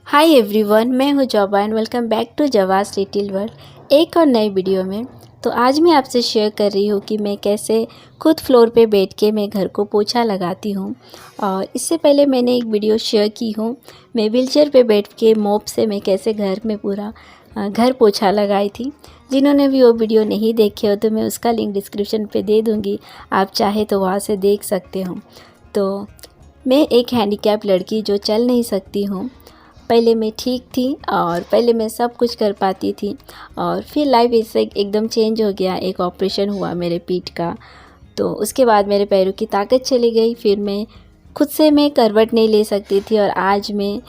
हाय everyone, मैं हूँ Joba and welcome back to Jawa's little world एक और नई वीडियो में। तो आज मैं आपसे शेयर कर रही हूँ कि मैं कैसे खुद फ्लोर पे बैठ के मैं घर को पोछा लगाती हूँ। और इससे पहले मैंने एक वीडियो शेयर की हूँ, मैं व्हीलचेयर पे बैठ के मॉप से मैं कैसे घर में पूरा घर पोछा लगाई थी। जिन्होंने भी वो वीडियो नहीं देखे हो तो मैं उसका लिंक डिस्क्रिप्शन पे दे दूँगी, आप चाहे तो वहाँ से देख सकते हो। तो मैं एक हैंडीकैप लड़की जो चल नहीं सकती हूँ, पहले मैं ठीक थी और पहले मैं सब कुछ कर पाती थी और फिर लाइफ इससे एकदम चेंज हो गया। एक ऑपरेशन हुआ मेरे पीठ का, तो उसके बाद मेरे पैरों की ताकत चली गई। फिर मैं खुद से मैं करवट नहीं ले सकती थी और आज मैं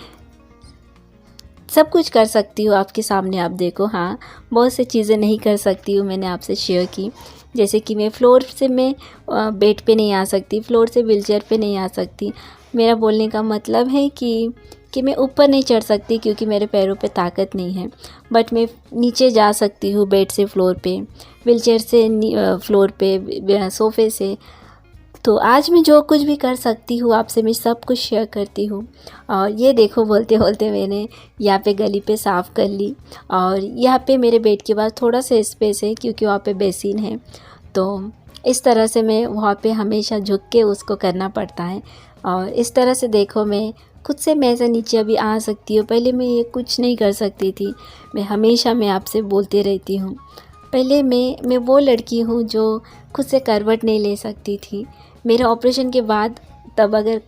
सब कुछ कर सकती हूँ। आपके सामने आप देखो, हाँ, बहुत सी चीज़ें नहीं कर सकती हूँ, मैंने आपसे शेयर की। जैसे कि मैं फ्लोर से मैं बेड पे नहीं आ सकती, फ्लोर से व्हीलचेयर पे नहीं आ सकती। मेरा बोलने का मतलब है कि मैं ऊपर नहीं चढ़ सकती क्योंकि मेरे पैरों पे ताकत नहीं है, बट मैं नीचे जा सकती हूँ बेड से फ्लोर पे, व्हीलचेयर से फ्लोर पे, सोफ़े से। तो आज मैं जो कुछ भी कर सकती हूँ आपसे मैं सब कुछ शेयर करती हूँ। और ये देखो, बोलते बोलते मैंने यहाँ पे गली पे साफ़ कर ली और यहाँ पे मेरे बेड के पास थोड़ा सा स्पेस है क्योंकि वहाँ पे बेसिन है। तो इस तरह से मैं वहाँ पे हमेशा झुक के उसको करना पड़ता है। और इस तरह से देखो, मैं खुद से मैं ऐसे नीचे अभी आ सकती हूँ, पहले मैं ये कुछ नहीं कर सकती थी। मैं आपसे बोलते रहती हूँ, पहले मैं वो लड़की हूँ जो खुद से करवट नहीं ले सकती थी। मेरे ऑपरेशन के बाद तब अगर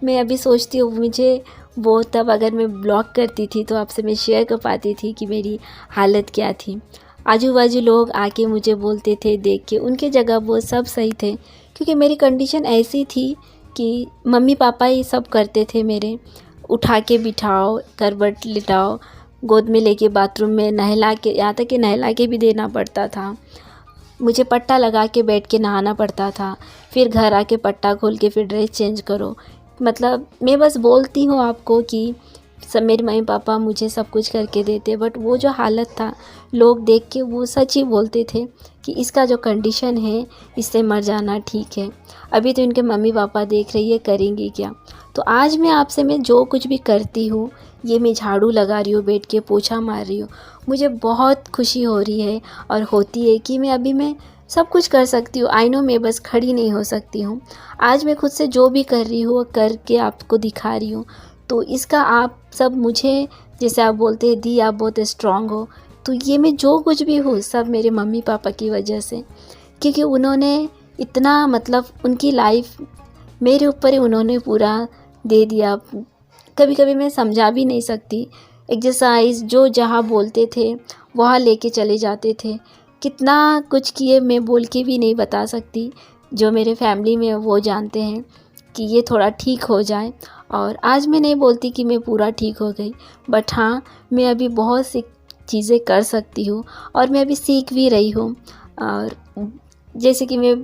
मैं अभी सोचती हूँ मुझे वो तब अगर मैं ब्लॉग करती थी तो आपसे मैं शेयर कर पाती थी कि मेरी हालत क्या थी। आजू बाजू लोग आके मुझे बोलते थे, देख के उनके जगह वो सब सही थे क्योंकि मेरी कंडीशन ऐसी थी कि मम्मी पापा ही सब करते थे मेरे, उठा के बिठाओ, करवट लिटाओ, गोद में लेके बाथरूम में नहला के, यहाँ तक कि नहला के भी देना पड़ता था। मुझे पट्टा लगा के बैठ के नहाना पड़ता था, फिर घर आके पट्टा खोल के फिर ड्रेस चेंज करो। मतलब मैं बस बोलती हूँ आपको कि सब मेरे मम्मी पापा मुझे सब कुछ करके देते, बट वो जो हालत था लोग देख के वो सच ही बोलते थे कि इसका जो कंडीशन है इससे मर जाना ठीक है। अभी तो इनके मम्मी पापा देख रही है, करेंगी क्या। तो आज मैं जो कुछ भी करती हूँ, ये मैं झाड़ू लगा रही हूँ, बैठ के पोछा मार रही हूँ, मुझे बहुत खुशी हो रही है और होती है कि मैं सब कुछ कर सकती हूँ। आई नो मैं बस खड़ी नहीं हो सकती हूँ। आज मैं खुद से जो भी कर रही हूँ वो करके आपको दिखा रही हूँ। तो इसका आप सब मुझे, जैसे आप बोलते हैं दी आप बहुत स्ट्रांग हो, तो ये मैं जो कुछ भी हूँ सब मेरे मम्मी पापा की वजह से, क्योंकि उन्होंने इतना, मतलब उनकी लाइफ मेरे ऊपर ही उन्होंने पूरा दे दिया। कभी कभी मैं समझा भी नहीं सकती। एक्सरसाइज जो जहाँ बोलते थे वहाँ लेके चले जाते थे, कितना कुछ किए मैं बोल के भी नहीं बता सकती। जो मेरे फैमिली में वो जानते हैं कि ये थोड़ा ठीक हो जाए। और आज मैं नहीं बोलती कि मैं पूरा ठीक हो गई, बट हाँ, मैं अभी बहुत सी चीज़ें कर सकती हूँ और मैं अभी सीख भी रही हूँ। और जैसे कि मैं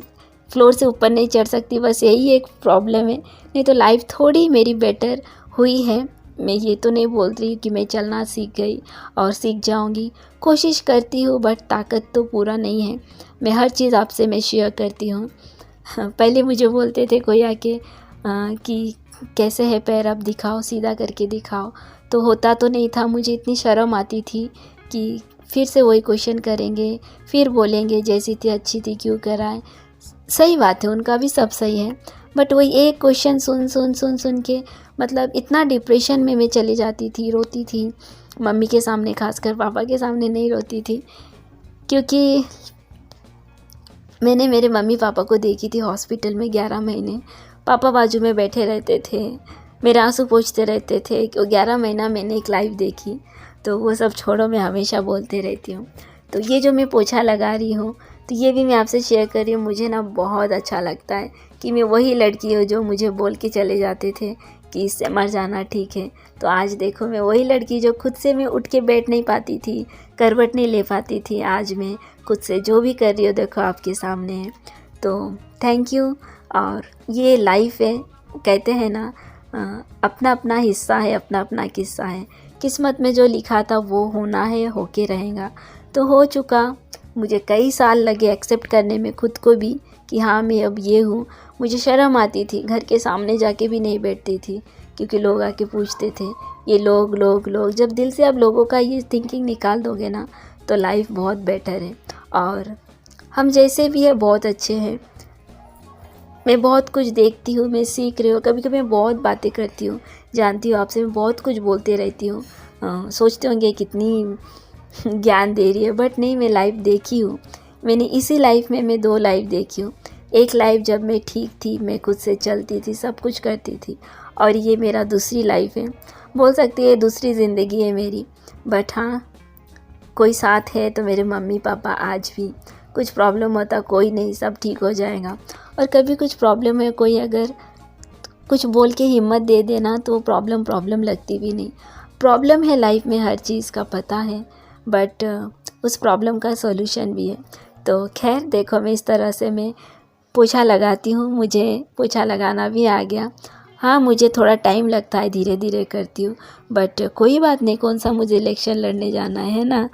फ्लोर से ऊपर नहीं चढ़ सकती, बस यही एक प्रॉब्लम है, नहीं तो लाइफ थोड़ी मेरी बेटर हुई है। मैं ये तो नहीं बोल रही कि मैं चलना सीख गई और सीख जाऊंगी, कोशिश करती हूँ, बट ताकत तो पूरा नहीं है। मैं हर चीज़ आपसे मैं शेयर करती हूँ। पहले मुझे बोलते थे कोई आके कि कैसे है पैर, अब दिखाओ, सीधा करके दिखाओ, तो होता तो नहीं था। मुझे इतनी शर्म आती थी कि फिर से वही क्वेश्चन करेंगे, फिर बोलेंगे जैसी थी अच्छी थी क्यों कराए। सही बात है, उनका भी सब सही है, बट वही एक क्वेश्चन सुन सुन सुन सुन के मतलब इतना डिप्रेशन में मैं चली जाती थी, रोती थी। मम्मी के सामने, खासकर पापा के सामने नहीं रोती थी क्योंकि मैंने मेरे मम्मी पापा को देखी थी हॉस्पिटल में 11 महीने। पापा बाजू में बैठे रहते थे, मेरे आंसू पोंछते रहते थे। 11 महीना मैंने एक लाइफ देखी, तो वो सब छोड़ो, मैं हमेशा बोलते रहती हूँ। तो ये जो मैं पोछा लगा रही हूँ, तो ये भी मैं आपसे शेयर कर रही हूँ। मुझे ना बहुत अच्छा लगता है कि मैं वही लड़की हूँ जो मुझे बोल के चले जाते थे कि इससे मर जाना ठीक है। तो आज देखो, मैं वही लड़की जो खुद से मैं उठ के बैठ नहीं पाती थी, करवट नहीं ले पाती थी, आज मैं खुद से जो भी कर रही हूँ देखो आपके सामने है। तो थैंक यू। और ये लाइफ है, कहते हैं ना, अपना अपना हिस्सा है, अपना अपना किस्सा है। किस्मत में जो लिखा था वो होना है, होके रहेगा, तो हो चुका। मुझे कई साल लगे एक्सेप्ट करने में खुद को भी कि हाँ मैं अब ये हूँ। मुझे शर्म आती थी, घर के सामने जाके भी नहीं बैठती थी क्योंकि लोग आके पूछते थे ये लोग लोग लोग, जब दिल से आप लोगों का ये थिंकिंग निकाल दोगे ना तो लाइफ बहुत बेटर है। और हम जैसे भी है बहुत अच्छे हैं। मैं बहुत कुछ देखती हूँ, मैं सीख रही हूँ, कभी कभी मैं बहुत बातें करती हूँ, जानती हूँ आपसे मैं बहुत कुछ बोलते रहती हूँ। सोचते होंगे कितनी ज्ञान दे रही है, बट नहीं, मैं लाइफ देखी हूँ। मैंने इसी लाइफ में मैं 2 लाइफ देखी हूँ। एक लाइफ जब मैं ठीक थी, मैं खुद से चलती थी, सब कुछ करती थी, और ये मेरा दूसरी लाइफ है, बोल सकती है दूसरी ज़िंदगी है मेरी। बट हाँ, कोई साथ है तो मेरे मम्मी पापा आज भी। कुछ प्रॉब्लम होता कोई नहीं, सब ठीक हो जाएगा। और कभी कुछ प्रॉब्लम है, कोई अगर कुछ बोल के हिम्मत दे देना तो प्रॉब्लम लगती भी नहीं। प्रॉब्लम है लाइफ में, हर चीज़ का पता है, बट उस प्रॉब्लम का सॉल्यूशन भी है। तो खैर देखो, मैं इस तरह से मैं पोछा लगाती हूँ, मुझे पोछा लगाना भी आ गया। हाँ, मुझे थोड़ा टाइम लगता है, धीरे धीरे करती हूँ, बट कोई बात नहीं, कौन सा मुझे इलेक्शन लड़ने जाना है ना।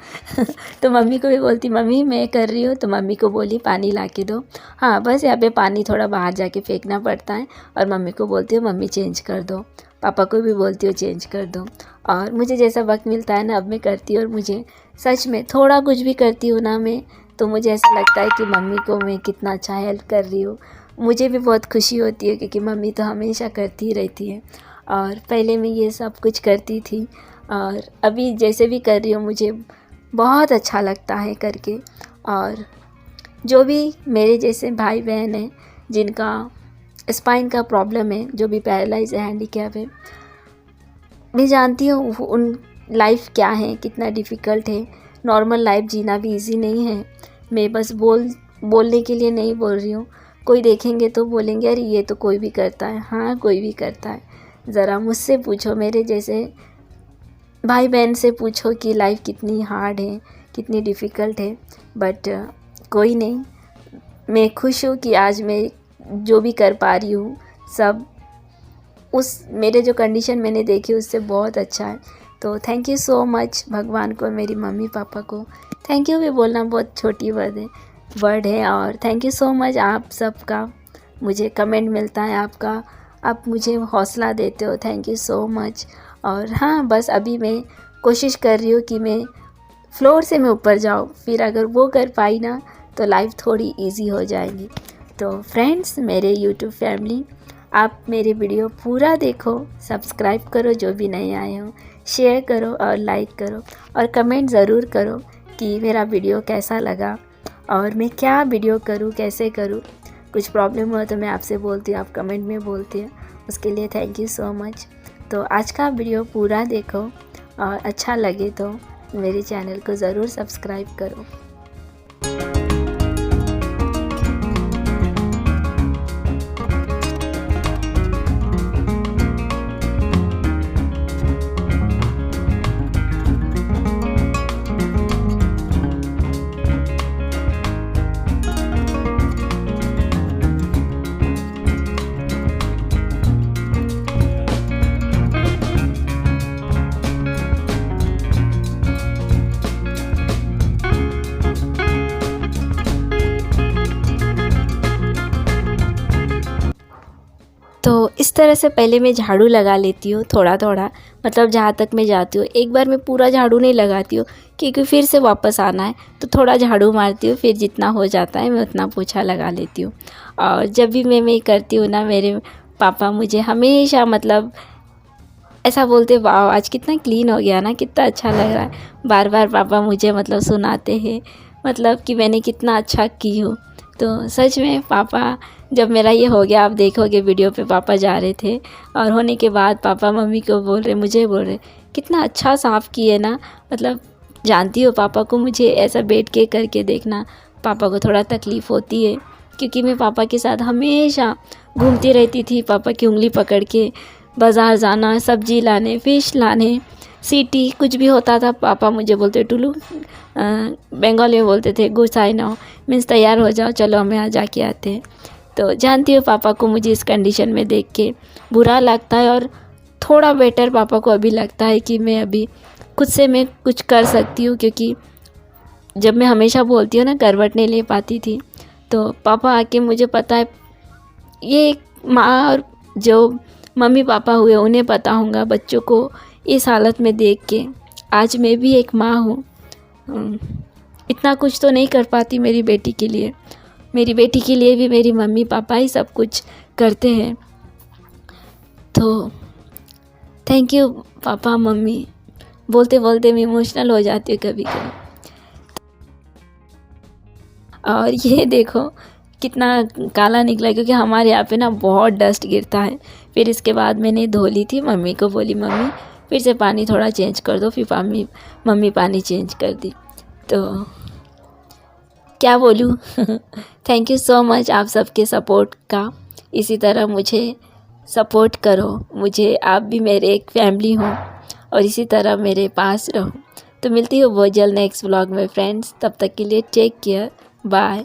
तो मम्मी को भी बोलती, मम्मी मैं कर रही हूँ, तो मम्मी को बोली पानी ला के दो। हाँ, बस यहाँ पे पानी थोड़ा बाहर जाके फेंकना पड़ता है, और मम्मी को बोलती हूँ मम्मी चेंज कर दो, पापा को भी बोलती हूँ चेंज कर दो। और मुझे जैसा वक्त मिलता है ना, अब मैं करती हूँ। और मुझे सच में थोड़ा कुछ भी करती हूँ ना मैं, तो मुझे ऐसा लगता है कि मम्मी को मैं कितना अच्छा हेल्प कर रही हूँ। मुझे भी बहुत खुशी होती है, क्योंकि मम्मी तो हमेशा करती ही रहती है, और पहले मैं ये सब कुछ करती थी, और अभी जैसे भी कर रही हूँ मुझे बहुत अच्छा लगता है करके। और जो भी मेरे जैसे भाई बहन हैं जिनका स्पाइन का प्रॉब्लम है, जो भी पैरालाइज है, हैंडीकैप है, मैं जानती हूँ उन लाइफ क्या है, कितना डिफ़िकल्ट है। नॉर्मल लाइफ जीना भी इजी नहीं है। मैं बस बोलने के लिए नहीं बोल रही हूँ। कोई देखेंगे तो बोलेंगे अरे ये तो कोई भी करता है। हाँ, कोई भी करता है। ज़रा मुझसे पूछो, मेरे जैसे भाई बहन से पूछो कि लाइफ कितनी हार्ड है, कितनी डिफ़िकल्ट है। बट कोई नहीं, मैं खुश हूँ कि आज मैं जो भी कर पा रही हूँ सब उस मेरे जो कंडीशन मैंने देखी उससे बहुत अच्छा है। तो थैंक यू सो मच भगवान को, मेरी मम्मी पापा को। थैंक यू भी बोलना बहुत छोटी वर्ड है। और थैंक यू सो मच आप सबका, मुझे कमेंट मिलता है आपका, आप मुझे हौसला देते हो, थैंक यू सो मच। और हाँ, बस अभी मैं कोशिश कर रही हूँ कि मैं फ्लोर से मैं ऊपर जाऊँ, फिर अगर वो कर पाई ना तो लाइफ थोड़ी इजी हो जाएगी। तो फ्रेंड्स, मेरे यूट्यूब फैमिली, आप मेरे वीडियो पूरा देखो, सब्सक्राइब करो जो भी नए आए हो, शेयर करो और लाइक करो, और कमेंट ज़रूर करो कि मेरा वीडियो कैसा लगा और मैं क्या वीडियो करूं, कैसे करूं। कुछ प्रॉब्लम हो तो मैं आपसे बोलती हूँ, आप कमेंट में बोलते हैं, उसके लिए थैंक यू सो मच। तो आज का वीडियो पूरा देखो, और अच्छा लगे तो मेरे चैनल को ज़रूर सब्सक्राइब करो। तो इस तरह से पहले मैं झाड़ू लगा लेती हूँ थोड़ा थोड़ा, मतलब जहाँ तक मैं जाती हूँ। एक बार मैं पूरा झाड़ू नहीं लगाती हूँ, क्योंकि फिर से वापस आना है, तो थोड़ा झाड़ू मारती हूँ, फिर जितना हो जाता है मैं उतना पोछा लगा लेती हूँ। और जब भी मैं करती हूँ ना, मेरे पापा मुझे हमेशा मतलब ऐसा बोलते, वाह आज कितना क्लीन हो गया ना, कितना अच्छा लग रहा है। बार बार पापा मुझे मतलब सुनाते हैं, मतलब कि मैंने कितना अच्छा की हूँ। तो सच में पापा, जब मेरा ये हो गया, आप देखोगे वीडियो पे पापा जा रहे थे, और होने के बाद पापा मम्मी को बोल रहे, मुझे बोल रहे कितना अच्छा साफ़ किए ना। मतलब जानती हो पापा को मुझे ऐसा बैठ के करके देखना, पापा को थोड़ा तकलीफ़ होती है, क्योंकि मैं पापा के साथ हमेशा घूमती रहती थी, पापा की उंगली पकड़ के बाज़ार जाना, सब्जी लाने, फ़िश लाने, सिटी कुछ भी होता था, पापा मुझे बोलते टुलू, बंगाली में बोलते थे गुसाई ना, मीन्स तैयार हो जाओ, चलो हमें यहाँ जाके आते हैं। तो जानती हो पापा को मुझे इस कंडीशन में देख के बुरा लगता है, और थोड़ा बेटर पापा को अभी लगता है कि मैं अभी खुद से मैं कुछ कर सकती हूँ, क्योंकि जब मैं हमेशा बोलती हूँ ना करवट नहीं ले पाती थी, तो पापा आके, मुझे पता है ये माँ और जो मम्मी पापा हुए उन्हें पता होगा बच्चों को इस हालत में देख के आज मैं भी एक माँ हूँ, इतना कुछ तो नहीं कर पाती मेरी बेटी के लिए। मेरी बेटी के लिए भी मेरी मम्मी पापा ही सब कुछ करते हैं। तो थैंक यू पापा मम्मी। बोलते बोलते मैं इमोशनल हो जाती हूँ कभी कभी। और ये देखो कितना काला निकला, क्योंकि हमारे यहाँ पे ना बहुत डस्ट गिरता है। फिर इसके बाद मैंने धो ली थी, मम्मी को बोली मम्मी फिर से पानी थोड़ा चेंज कर दो, फिर मम्मी पानी चेंज कर दी। तो क्या बोलूँ थैंक यू सो मच आप सबके सपोर्ट का। इसी तरह मुझे सपोर्ट करो, मुझे आप भी मेरे एक फैमिली हो और इसी तरह मेरे पास रहो। तो मिलती हूँ बहुत जल्द नेक्स्ट व्लॉग में फ्रेंड्स। तब तक के लिए टेक केयर, बाय।